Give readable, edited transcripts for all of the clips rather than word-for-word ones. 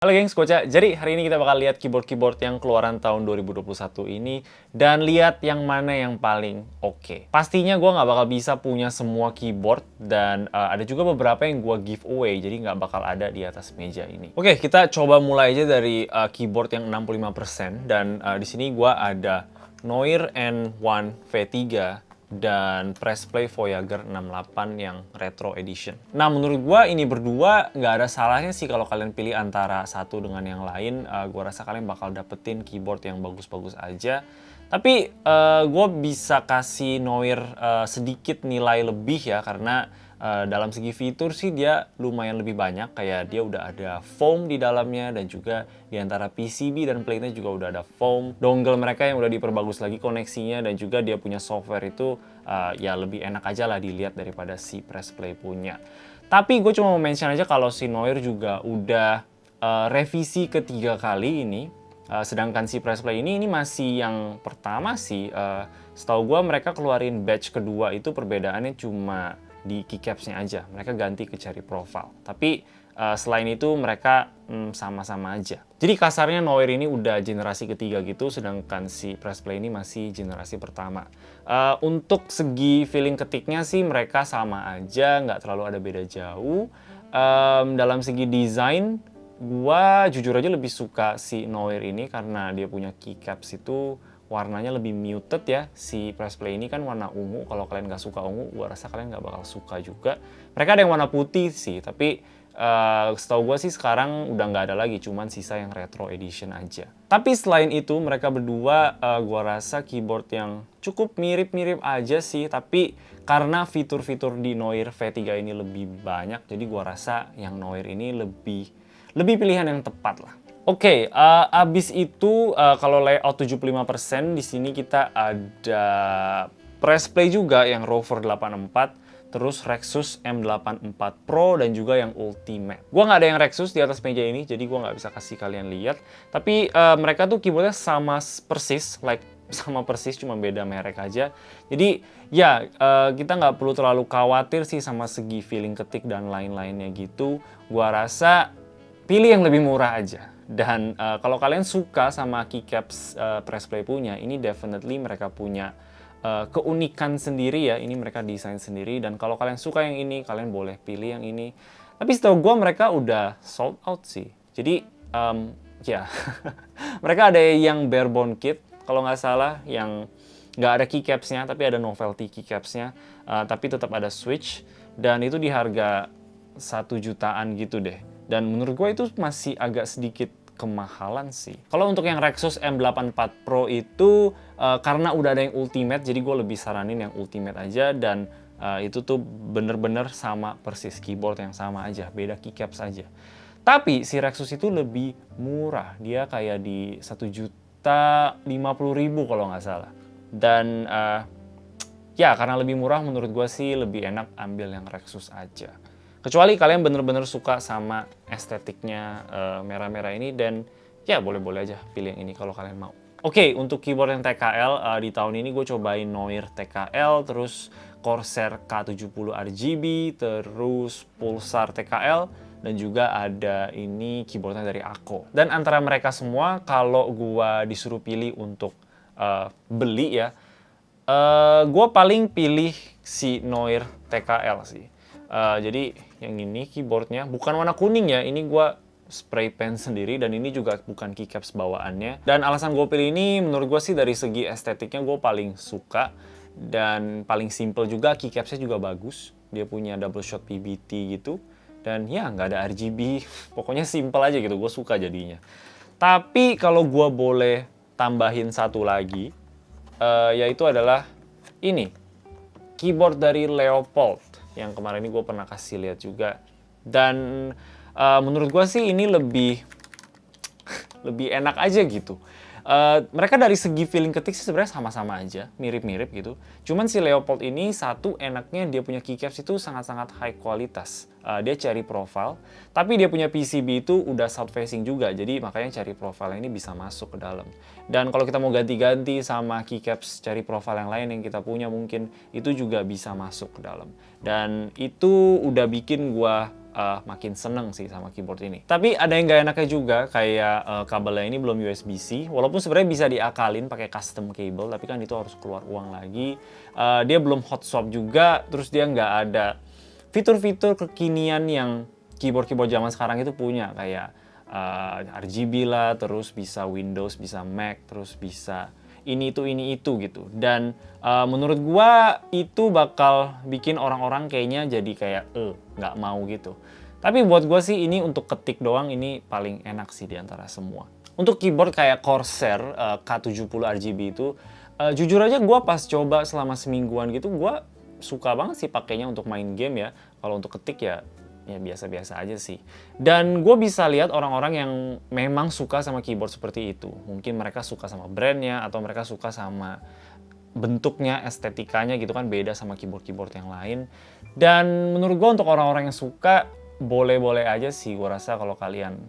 Halo gengs, Koca. Jadi hari ini kita bakal lihat keyboard-keyboard yang keluaran tahun 2021 ini dan lihat yang mana yang paling oke. Pastinya gue nggak bakal bisa punya semua keyboard dan ada juga beberapa yang gue giveaway, jadi nggak bakal ada di atas meja ini. Oke, kita coba mulai aja dari keyboard yang 65% dan di sini gue ada Noir N1 V3 dan Press Play Voyager 68 yang Retro Edition. Nah, menurut gua ini berdua nggak ada salahnya sih kalau kalian pilih antara satu dengan yang lain. Gua rasa kalian bakal dapetin keyboard yang bagus-bagus aja. Tapi gua bisa kasih Noir sedikit nilai lebih ya, karena dalam segi fitur sih dia lumayan lebih banyak. Kayak dia udah ada foam di dalamnya dan juga di antara PCB dan plate-nya juga udah ada foam. Dongle mereka yang udah diperbagus lagi koneksinya dan juga dia punya software itu ya lebih enak aja lah dilihat daripada si Press Play punya. Tapi gue cuma mau mention aja kalau si Noir juga udah revisi ketiga kali ini. Sedangkan si Press Play ini masih yang pertama sih. Setahu gue mereka keluarin batch kedua itu perbedaannya cuma di keycaps-nya aja. Mereka ganti ke cherry profile. Tapi selain itu mereka sama-sama aja. Jadi kasarnya Noir ini udah generasi ketiga gitu, sedangkan si Press Play ini masih generasi pertama. Untuk segi feeling ketiknya sih mereka sama aja, nggak terlalu ada beda jauh. Dalam segi desain, gua jujur aja lebih suka si Noir ini karena dia punya keycaps itu warnanya lebih muted ya. Si Press Play ini kan warna ungu. Kalau kalian nggak suka ungu, gua rasa kalian nggak bakal suka juga. Mereka ada yang warna putih sih, tapi setahu gue sih sekarang udah nggak ada lagi, cuman sisa yang Retro Edition aja. Tapi selain itu, mereka berdua gua rasa keyboard yang cukup mirip-mirip aja sih, tapi karena fitur-fitur di Noir V3 ini lebih banyak, jadi gua rasa yang Noir ini lebih pilihan yang tepat lah. Oke, abis itu kalau layout 75% di sini kita ada Press Play juga yang Rover 84, terus Rexus M84 Pro dan juga yang Ultimate. Gua nggak ada yang Rexus di atas meja ini, jadi gua nggak bisa kasih kalian lihat. Tapi mereka tuh keyboardnya sama persis, sama persis, cuma beda merek aja. Jadi ya kita nggak perlu terlalu khawatir sih sama segi feeling ketik dan lain-lainnya gitu. Gua rasa pilih yang lebih murah aja. Dan kalau kalian suka sama keycaps Press Play punya, ini definitely mereka punya keunikan sendiri ya. Ini mereka desain sendiri, dan kalau kalian suka yang ini, kalian boleh pilih yang ini. Tapi setahu gue mereka udah sold out sih. Jadi ya mereka ada yang barebone kit kalau nggak salah, yang nggak ada keycapsnya tapi ada novelty keycapsnya, tapi tetap ada switch, dan itu di harga 1 jutaan gitu deh. Dan menurut gue itu masih agak sedikit kemahalan sih. Kalau untuk yang Rexus M84 Pro itu karena udah ada yang Ultimate, jadi gue lebih saranin yang Ultimate aja, dan itu tuh bener-bener sama persis, keyboard yang sama aja, beda keycaps aja. Tapi si Rexus itu lebih murah, dia kayak di 1.050.000 kalau nggak salah. Dan ya karena lebih murah, menurut gue sih lebih enak ambil yang Rexus aja. Kecuali kalian bener-bener suka sama estetiknya merah-merah ini, dan ya boleh-boleh aja pilih yang ini kalau kalian mau. Oke, untuk keyboard yang TKL di tahun ini gue cobain Noir TKL, terus Corsair K70 RGB, terus Pulsar TKL, dan juga ada ini keyboardnya dari Akko. Dan antara mereka semua, kalau gue disuruh pilih untuk beli ya, gue paling pilih si Noir TKL sih. Jadi yang ini keyboardnya bukan warna kuning ya, ini gue spray paint sendiri, dan ini juga bukan keycaps bawaannya. Dan alasan gue pilih ini, menurut gue sih dari segi estetiknya gue paling suka, dan paling simple juga, keycapsnya juga bagus. Dia punya double shot PBT gitu, dan ya nggak ada RGB, pokoknya simple aja gitu, gue suka jadinya. Tapi kalau gue boleh tambahin satu lagi, yaitu adalah ini, keyboard dari Leopold yang kemarin ini gue pernah kasih lihat juga. Dan menurut gue sih ini lebih enak aja gitu. Mereka dari segi feeling ketik sih sebenarnya sama-sama aja, mirip-mirip gitu. Cuman si Leopold ini satu enaknya dia punya keycaps itu sangat-sangat high kualitas. Dia cherry profile, tapi dia punya PCB itu udah south facing juga, jadi makanya cherry profile ini bisa masuk ke dalam. Dan kalau kita mau ganti-ganti sama keycaps cherry profile yang lain yang kita punya, mungkin itu juga bisa masuk ke dalam. Dan itu udah bikin gua makin seneng sih sama keyboard ini. Tapi ada yang nggak enaknya juga, kayak kabelnya ini belum USB-C, walaupun sebenarnya bisa diakalin pakai custom cable, tapi kan itu harus keluar uang lagi. Dia belum hot swap juga, terus dia nggak ada fitur-fitur kekinian yang keyboard-keyboard zaman sekarang itu punya, kayak RGB lah, terus bisa Windows, bisa Mac, terus bisa ini itu gitu. Dan menurut gua itu bakal bikin orang-orang kayaknya jadi kayak nggak mau gitu. Tapi buat gua sih ini untuk ketik doang ini paling enak sih di antara semua. Untuk keyboard kayak Corsair K70 RGB itu jujur aja gua pas coba selama semingguan gitu gua suka banget sih pakainya untuk main game ya. Kalau untuk ketik ya biasa-biasa aja sih. Dan gue bisa lihat orang-orang yang memang suka sama keyboard seperti itu. Mungkin mereka suka sama brandnya, atau mereka suka sama bentuknya, estetikanya gitu kan, beda sama keyboard-keyboard yang lain. Dan menurut gue untuk orang-orang yang suka, boleh-boleh aja sih. Gue rasa kalau kalian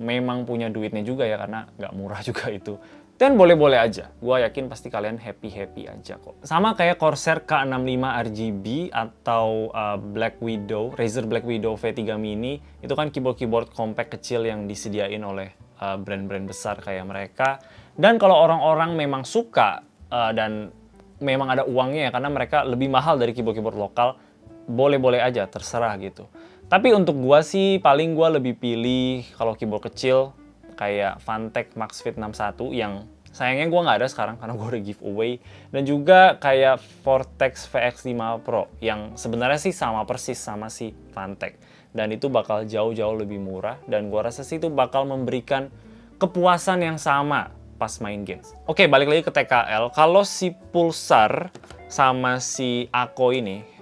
memang punya duitnya juga ya, karena nggak murah juga itu. Dan boleh-boleh aja, gue yakin pasti kalian happy-happy aja kok. Sama kayak Corsair K65 RGB atau Black Widow, Razer Black Widow V3 Mini, itu kan keyboard-keyboard compact kecil yang disediain oleh brand-brand besar kayak mereka. Dan kalau orang-orang memang suka dan memang ada uangnya ya, karena mereka lebih mahal dari keyboard-keyboard lokal, boleh-boleh aja, terserah gitu. Tapi untuk gue sih, paling gue lebih pilih kalau keyboard kecil, kayak Fantech Max Fit 61 yang sayangnya gue nggak ada sekarang karena gue udah giveaway, dan juga kayak Vortex VX5 Pro yang sebenarnya sih sama persis sama si Fantech, dan itu bakal jauh-jauh lebih murah, dan gue rasa sih itu bakal memberikan kepuasan yang sama pas main games. Oke, balik lagi ke TKL. Kalau si Pulsar sama si Ako ini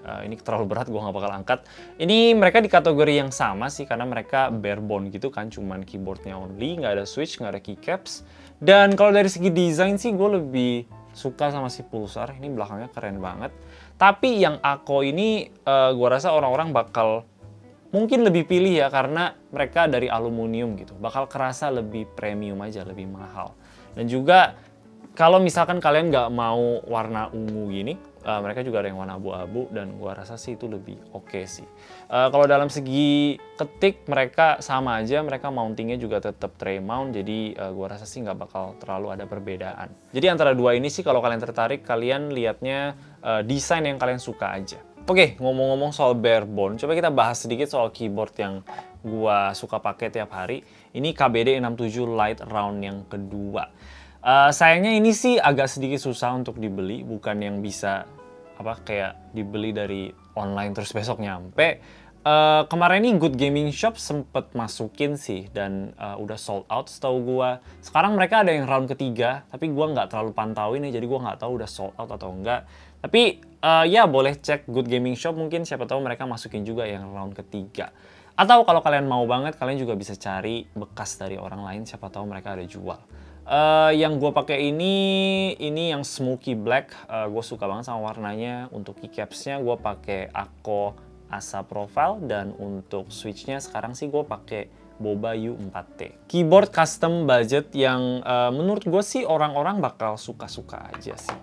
terlalu berat, gue nggak bakal angkat. Ini mereka di kategori yang sama sih, karena mereka barebone gitu kan, cuman keyboardnya only, nggak ada switch, nggak ada keycaps. Dan kalau dari segi desain sih, gue lebih suka sama si Pulsar. Ini belakangnya keren banget. Tapi yang Ako ini, gue rasa orang-orang bakal mungkin lebih pilih ya, karena mereka dari aluminium gitu. Bakal kerasa lebih premium aja, lebih mahal. Dan juga kalau misalkan kalian nggak mau warna ungu gini, mereka juga ada yang warna abu-abu, dan gua rasa sih itu lebih oke sih. Kalau dalam segi ketik mereka sama aja, mereka mountingnya juga tetap tray mount, jadi gua rasa sih nggak bakal terlalu ada perbedaan. Jadi antara dua ini sih kalau kalian tertarik, kalian lihatnya desain yang kalian suka aja. Oke, ngomong-ngomong soal barebone, coba kita bahas sedikit soal keyboard yang gua suka pakai tiap hari. Ini KBD 67 Lite Round yang kedua. Sayangnya ini sih agak sedikit susah untuk dibeli, bukan yang bisa kayak dibeli dari online terus besok nyampe. Kemarin ini Good Gaming Shop sempet masukin sih, dan udah sold out setahu gua. Sekarang mereka ada yang round ketiga, tapi gua nggak terlalu pantauin ya, jadi gua nggak tahu udah sold out atau enggak. Tapi ya boleh cek Good Gaming Shop, mungkin siapa tahu mereka masukin juga yang round ketiga. Atau kalau kalian mau banget, kalian juga bisa cari bekas dari orang lain, siapa tahu mereka ada jual. Yang gue pakai ini yang smoky black, gue suka banget sama warnanya. Untuk keycapsnya gue pakai Ako Asa Profile, dan untuk switchnya sekarang sih gue pakai Boba U4T. Keyboard custom budget yang menurut gue sih orang-orang bakal suka-suka aja sih.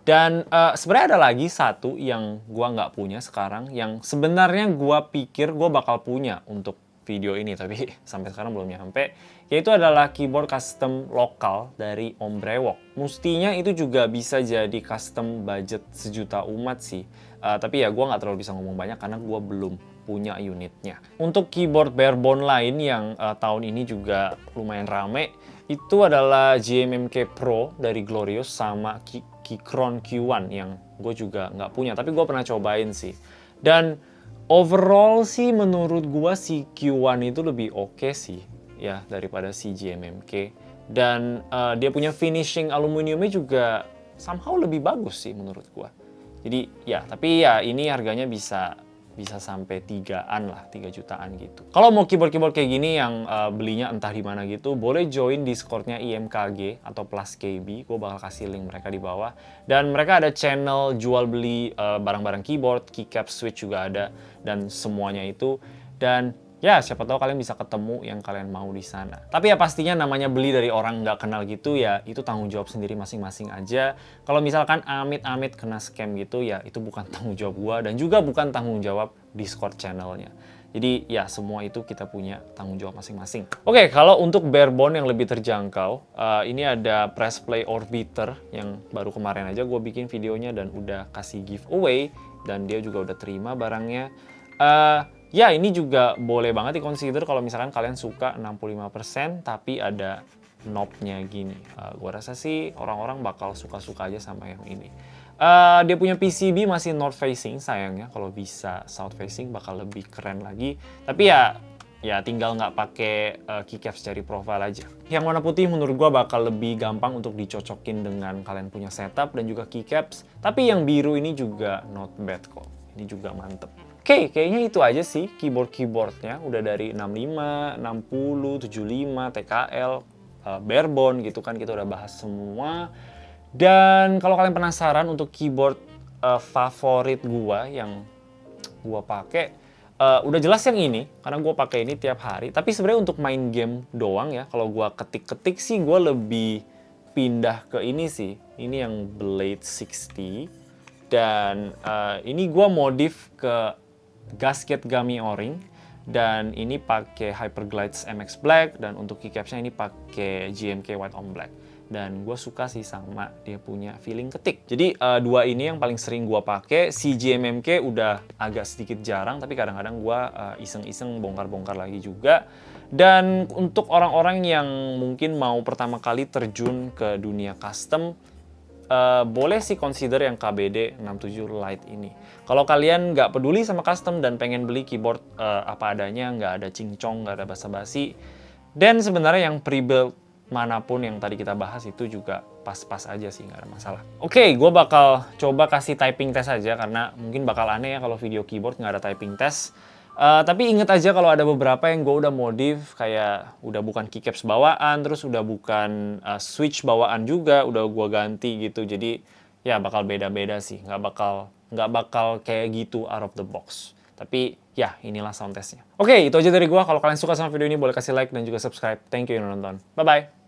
Dan sebenarnya ada lagi satu yang gue nggak punya sekarang, yang sebenarnya gue pikir gue bakal punya untuk video ini, tapi sampai sekarang belum nyampe, yaitu adalah keyboard custom lokal dari Om Brewok. Mestinya itu juga bisa jadi custom budget sejuta umat sih, tapi ya gue nggak terlalu bisa ngomong banyak karena gue belum punya unitnya. Untuk keyboard barebone lain yang tahun ini juga lumayan rame, itu adalah JMMK Pro dari Glorious sama Keychron Q1 yang gue juga nggak punya, tapi gue pernah cobain sih. Dan overall sih menurut gua si Q1 itu lebih oke sih ya daripada si JMMK, dan dia punya finishing aluminiumnya juga somehow lebih bagus sih menurut gua. Jadi ya, tapi ya ini harganya bisa sampai 3 jutaan gitu. Kalau mau keyboard kayak gini yang belinya entah di mana gitu, boleh join Discord-nya IMKG atau Plus KB. Gue bakal kasih link mereka di bawah. Dan mereka ada channel jual beli barang-barang keyboard, keycap, switch juga ada, dan semuanya itu. Dan ya siapa tahu kalian bisa ketemu yang kalian mau di sana. Tapi ya pastinya namanya beli dari orang nggak kenal gitu ya, itu tanggung jawab sendiri masing-masing aja. Kalau misalkan amit-amit kena scam gitu ya, itu bukan tanggung jawab gua, dan juga bukan tanggung jawab Discord channelnya. Jadi ya semua itu kita punya tanggung jawab masing-masing. Oke, kalau untuk barebone yang lebih terjangkau, ini ada press play orbiter yang baru kemarin aja gue bikin videonya dan udah kasih giveaway dan dia juga udah terima barangnya. Ya ini juga boleh banget di-consider kalau misalkan kalian suka 65% tapi ada knob-nya gini. Gue rasa sih orang-orang bakal suka-suka aja sama yang ini. Dia punya PCB masih north facing, sayangnya kalau bisa south facing bakal lebih keren lagi. Tapi ya tinggal nggak pakai keycaps cherry profile aja. Yang warna putih menurut gua bakal lebih gampang untuk dicocokin dengan kalian punya setup dan juga keycaps. Tapi yang biru ini juga not bad kok. Ini juga mantep. Oke, kayaknya itu aja sih keyboardnya. Udah dari 65, 60, 75, TKL, barebone gitu kan kita udah bahas semua. Dan kalau kalian penasaran untuk keyboard favorit gua yang gua pakai, udah jelas yang ini karena gua pakai ini tiap hari. Tapi sebenarnya untuk main game doang ya, kalau gua ketik-ketik sih gua lebih pindah ke ini sih. Ini yang Blade 60 dan ini gua modif ke gasket gummy o-ring dan ini pakai Hyperglides MX Black dan untuk keycapsnya ini pakai GMK White on Black. Dan gue suka sih sama dia punya feeling ketik. Jadi dua ini yang paling sering gue pakai. Si GMMK udah agak sedikit jarang, tapi kadang-kadang gue iseng-iseng bongkar-bongkar lagi juga. Dan untuk orang-orang yang mungkin mau pertama kali terjun ke dunia custom, boleh sih consider yang KBD 67 Lite ini. Kalau kalian nggak peduli sama custom dan pengen beli keyboard apa adanya, nggak ada cincong, nggak ada basa-basi, dan sebenarnya yang pre-built manapun yang tadi kita bahas itu juga pas-pas aja sih, nggak ada masalah. Oke, gue bakal coba kasih typing test aja karena mungkin bakal aneh ya kalau video keyboard nggak ada typing test. Tapi inget aja kalau ada beberapa yang gue udah modif, kayak udah bukan keycaps bawaan, terus udah bukan switch bawaan juga, udah gue ganti gitu. Jadi ya bakal beda-beda sih, nggak bakal kayak gitu out of the box. Tapi ya inilah sound testnya. Oke, itu aja dari gue. Kalau kalian suka sama video ini boleh kasih like dan juga subscribe. Thank you yang udah nonton. Bye-bye.